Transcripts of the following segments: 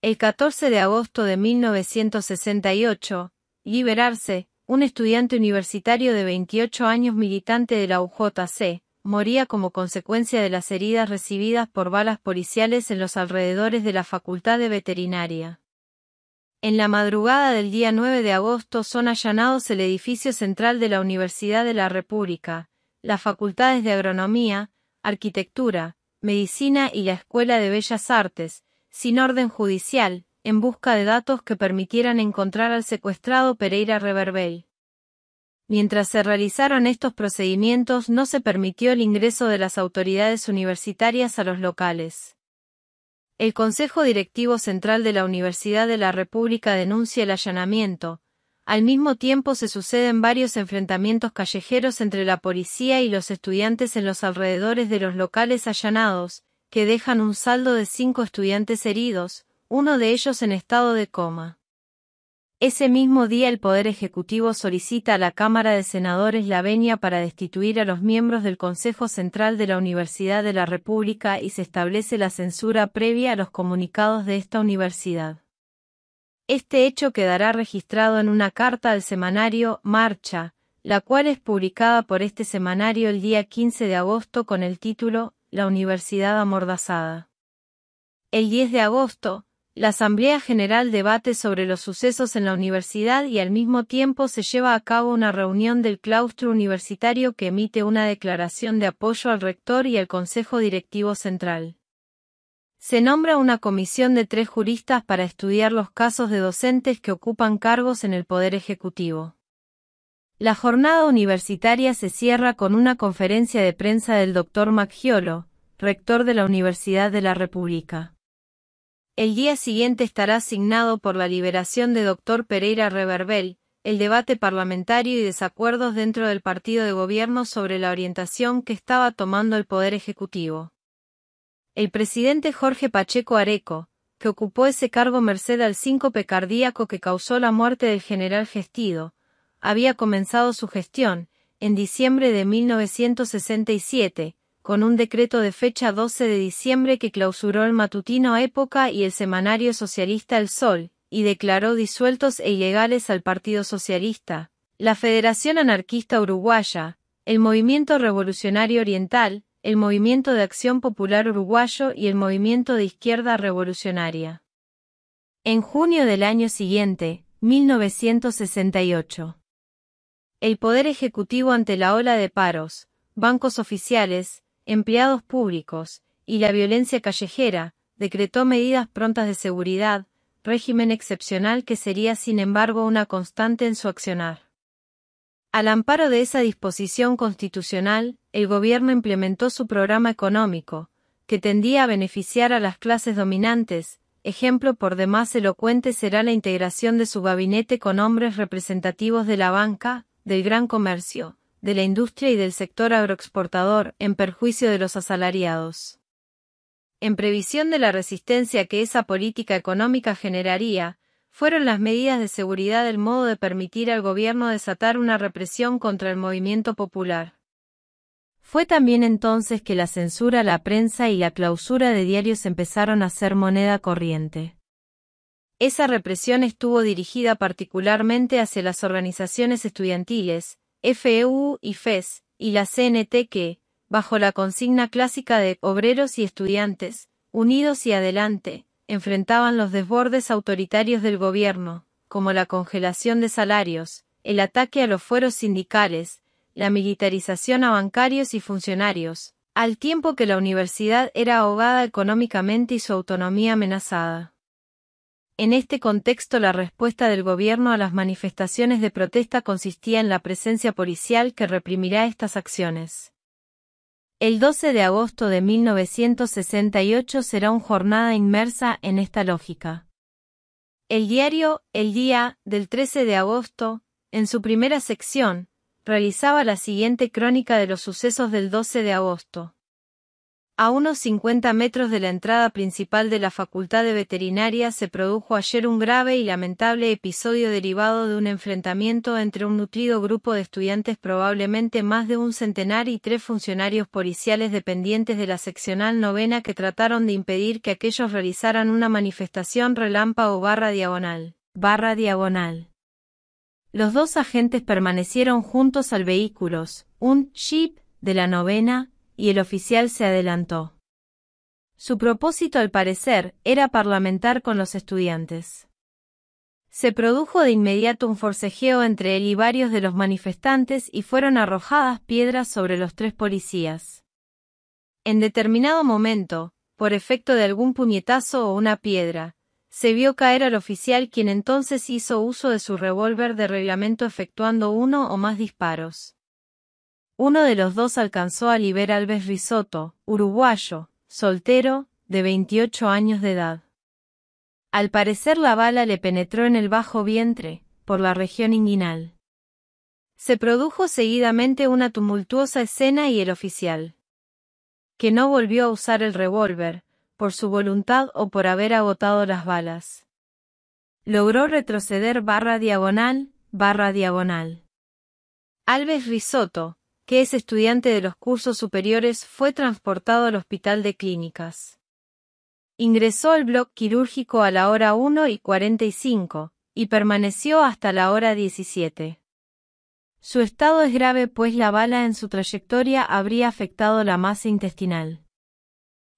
El 14 de agosto de 1968, Liberarse, un estudiante universitario de 28 años militante de la UJC, moría como consecuencia de las heridas recibidas por balas policiales en los alrededores de la Facultad de Veterinaria. En la madrugada del día 9 de agosto son allanados el edificio central de la Universidad de la República, las facultades de Agronomía, Arquitectura, Medicina y la Escuela de Bellas Artes, sin orden judicial, en busca de datos que permitieran encontrar al secuestrado Pereira Reverbel. Mientras se realizaron estos procedimientos no se permitió el ingreso de las autoridades universitarias a los locales. El Consejo Directivo Central de la Universidad de la República denuncia el allanamiento. Al mismo tiempo se suceden varios enfrentamientos callejeros entre la policía y los estudiantes en los alrededores de los locales allanados, que dejan un saldo de 5 estudiantes heridos, uno de ellos en estado de coma. Ese mismo día el Poder Ejecutivo solicita a la Cámara de Senadores la venia para destituir a los miembros del Consejo Central de la Universidad de la República y se establece la censura previa a los comunicados de esta universidad. Este hecho quedará registrado en una carta al semanario Marcha, la cual es publicada por este semanario el día 15 de agosto con el título La Universidad Amordazada. El 10 de agosto, la Asamblea General debate sobre los sucesos en la universidad y al mismo tiempo se lleva a cabo una reunión del claustro universitario que emite una declaración de apoyo al rector y al Consejo Directivo Central. Se nombra una comisión de 3 juristas para estudiar los casos de docentes que ocupan cargos en el Poder Ejecutivo. La jornada universitaria se cierra con una conferencia de prensa del Dr. Maggiolo, rector de la Universidad de la República. El día siguiente estará asignado por la liberación de Dr. Pereira Reverbel, el debate parlamentario y desacuerdos dentro del partido de gobierno sobre la orientación que estaba tomando el Poder Ejecutivo. El presidente Jorge Pacheco Areco, que ocupó ese cargo merced al síncope cardíaco que causó la muerte del general Gestido, había comenzado su gestión, en diciembre de 1967, con un decreto de fecha 12 de diciembre que clausuró el matutino Época y el semanario socialista El Sol, y declaró disueltos e ilegales al Partido Socialista, la Federación Anarquista Uruguaya, el Movimiento Revolucionario Oriental, el Movimiento de Acción Popular Uruguayo y el Movimiento de Izquierda Revolucionaria. En junio del año siguiente, 1968. El Poder Ejecutivo ante la ola de paros, bancos oficiales, empleados públicos, y la violencia callejera, decretó medidas prontas de seguridad, régimen excepcional que sería sin embargo una constante en su accionar. Al amparo de esa disposición constitucional, el gobierno implementó su programa económico, que tendía a beneficiar a las clases dominantes. Ejemplo por demás elocuente será la integración de su gabinete con hombres representativos de la banca, del gran comercio, de la industria y del sector agroexportador, en perjuicio de los asalariados. En previsión de la resistencia que esa política económica generaría, fueron las medidas de seguridad el modo de permitir al gobierno desatar una represión contra el movimiento popular. Fue también entonces que la censura a la prensa y la clausura de diarios empezaron a ser moneda corriente. Esa represión estuvo dirigida particularmente hacia las organizaciones estudiantiles, FEU y FES, y la CNT que, bajo la consigna clásica de «obreros y estudiantes, unidos y adelante», enfrentaban los desbordes autoritarios del gobierno, como la congelación de salarios, el ataque a los fueros sindicales, la militarización a bancarios y funcionarios, al tiempo que la universidad era ahogada económicamente y su autonomía amenazada. En este contexto la respuesta del gobierno a las manifestaciones de protesta consistía en la presencia policial que reprimirá estas acciones. El 12 de agosto de 1968 será una jornada inmersa en esta lógica. El diario El Día, del 13 de agosto, en su primera sección, realizaba la siguiente crónica de los sucesos del 12 de agosto. A unos 50 metros de la entrada principal de la Facultad de Veterinaria se produjo ayer un grave y lamentable episodio derivado de un enfrentamiento entre un nutrido grupo de estudiantes, probablemente más de un centenar, y 3 funcionarios policiales dependientes de la seccional novena, que trataron de impedir que aquellos realizaran una manifestación relámpago /diagonal. Los 2 agentes permanecieron juntos al vehículo, un Jeep de la novena, y el oficial se adelantó. Su propósito, al parecer, era parlamentar con los estudiantes. Se produjo de inmediato un forcejeo entre él y varios de los manifestantes y fueron arrojadas piedras sobre los 3 policías. En determinado momento, por efecto de algún puñetazo o una piedra, se vio caer al oficial, quien entonces hizo uso de su revólver de reglamento efectuando 1 o más disparos. Uno de los 2 alcanzó a Liber Alves Risotto, uruguayo, soltero, de 28 años de edad. Al parecer la bala le penetró en el bajo vientre, por la región inguinal. Se produjo seguidamente una tumultuosa escena y el oficial, que no volvió a usar el revólver, por su voluntad o por haber agotado las balas, logró retroceder /diagonal. Alves Risotto, que es estudiante de los cursos superiores, fue transportado al Hospital de Clínicas. Ingresó al bloque quirúrgico a la hora 1:45, y permaneció hasta la hora 17. Su estado es grave, pues la bala en su trayectoria habría afectado la masa intestinal.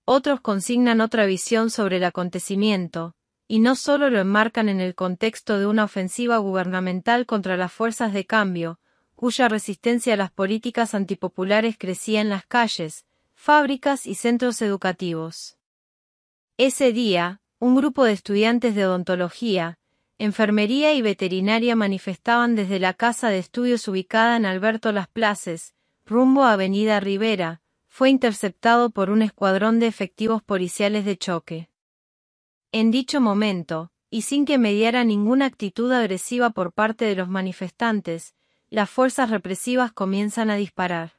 Otros consignan otra visión sobre el acontecimiento, y no solo lo enmarcan en el contexto de una ofensiva gubernamental contra las fuerzas de cambio, cuya resistencia a las políticas antipopulares crecía en las calles, fábricas y centros educativos. Ese día, un grupo de estudiantes de odontología, enfermería y veterinaria manifestaban desde la casa de estudios ubicada en Alberto Las Places, rumbo a Avenida Rivera. Fue interceptado por un escuadrón de efectivos policiales de choque. En dicho momento, y sin que mediara ninguna actitud agresiva por parte de los manifestantes, las fuerzas represivas comienzan a disparar.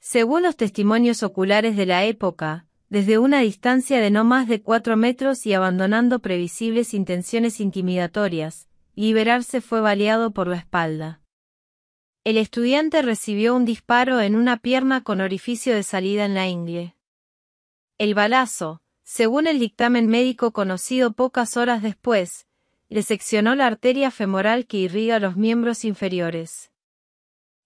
Según los testimonios oculares de la época, desde una distancia de no más de 4 metros y abandonando previsibles intenciones intimidatorias, Liberarse fue baleado por la espalda. El estudiante recibió un disparo en una pierna con orificio de salida en la ingle. El balazo, según el dictamen médico conocido pocas horas después, le seccionó la arteria femoral que irriga los miembros inferiores.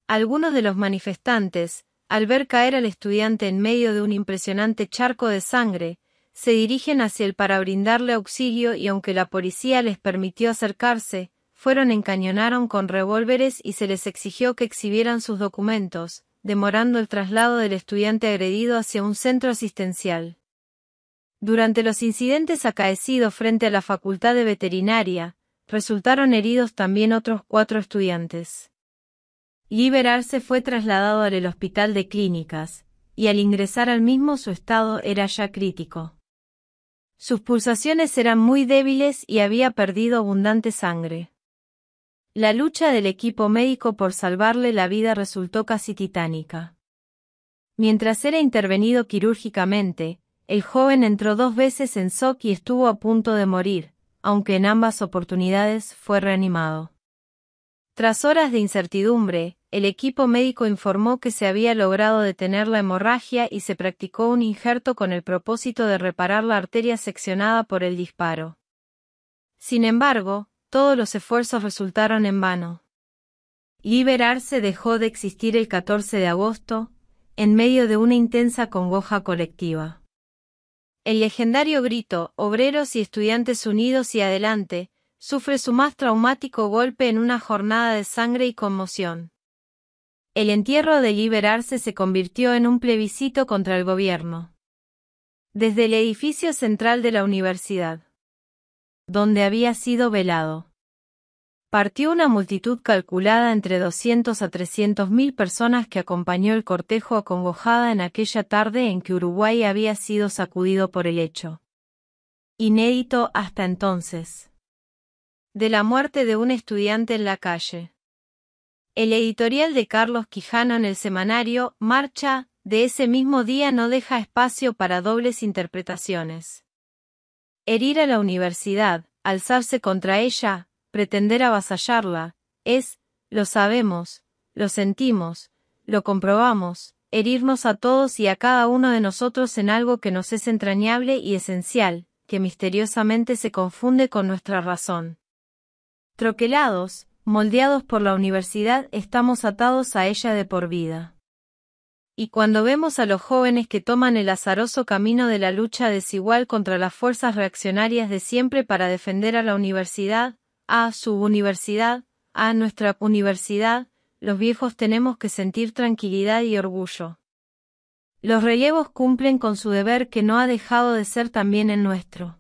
Algunos de los manifestantes, al ver caer al estudiante en medio de un impresionante charco de sangre, se dirigen hacia él para brindarle auxilio, y aunque la policía les permitió acercarse, encañonaron con revólveres y se les exigió que exhibieran sus documentos, demorando el traslado del estudiante agredido hacia un centro asistencial. Durante los incidentes acaecidos frente a la Facultad de Veterinaria, resultaron heridos también otros 4 estudiantes. Liberarse fue trasladado al Hospital de Clínicas, y al ingresar al mismo su estado era ya crítico. Sus pulsaciones eran muy débiles y había perdido abundante sangre. La lucha del equipo médico por salvarle la vida resultó casi titánica. Mientras era intervenido quirúrgicamente, el joven entró 2 veces en shock y estuvo a punto de morir, aunque en ambas oportunidades fue reanimado. Tras horas de incertidumbre, el equipo médico informó que se había logrado detener la hemorragia y se practicó un injerto con el propósito de reparar la arteria seccionada por el disparo. Sin embargo, todos los esfuerzos resultaron en vano. Liberarse dejó de existir el 14 de agosto, en medio de una intensa congoja colectiva. El legendario grito, obreros y estudiantes unidos y adelante, sufre su más traumático golpe en una jornada de sangre y conmoción. El entierro de Liberarse se convirtió en un plebiscito contra el gobierno. Desde el edificio central de la universidad, donde había sido velado, partió una multitud calculada entre 200 a 300.000 personas que acompañó el cortejo acongojada en aquella tarde en que Uruguay había sido sacudido por el hecho, inédito hasta entonces, de la muerte de un estudiante en la calle. El editorial de Carlos Quijano en el semanario Marcha de ese mismo día no deja espacio para dobles interpretaciones. Herir a la universidad, alzarse contra ella, pretender avasallarla, es, lo sabemos, lo sentimos, lo comprobamos, herirnos a todos y a cada uno de nosotros en algo que nos es entrañable y esencial, que misteriosamente se confunde con nuestra razón. Troquelados, moldeados por la universidad, estamos atados a ella de por vida. Y cuando vemos a los jóvenes que toman el azaroso camino de la lucha desigual contra las fuerzas reaccionarias de siempre para defender a la universidad, a su universidad, a nuestra universidad, los viejos tenemos que sentir tranquilidad y orgullo. Los relevos cumplen con su deber que no ha dejado de ser también el nuestro.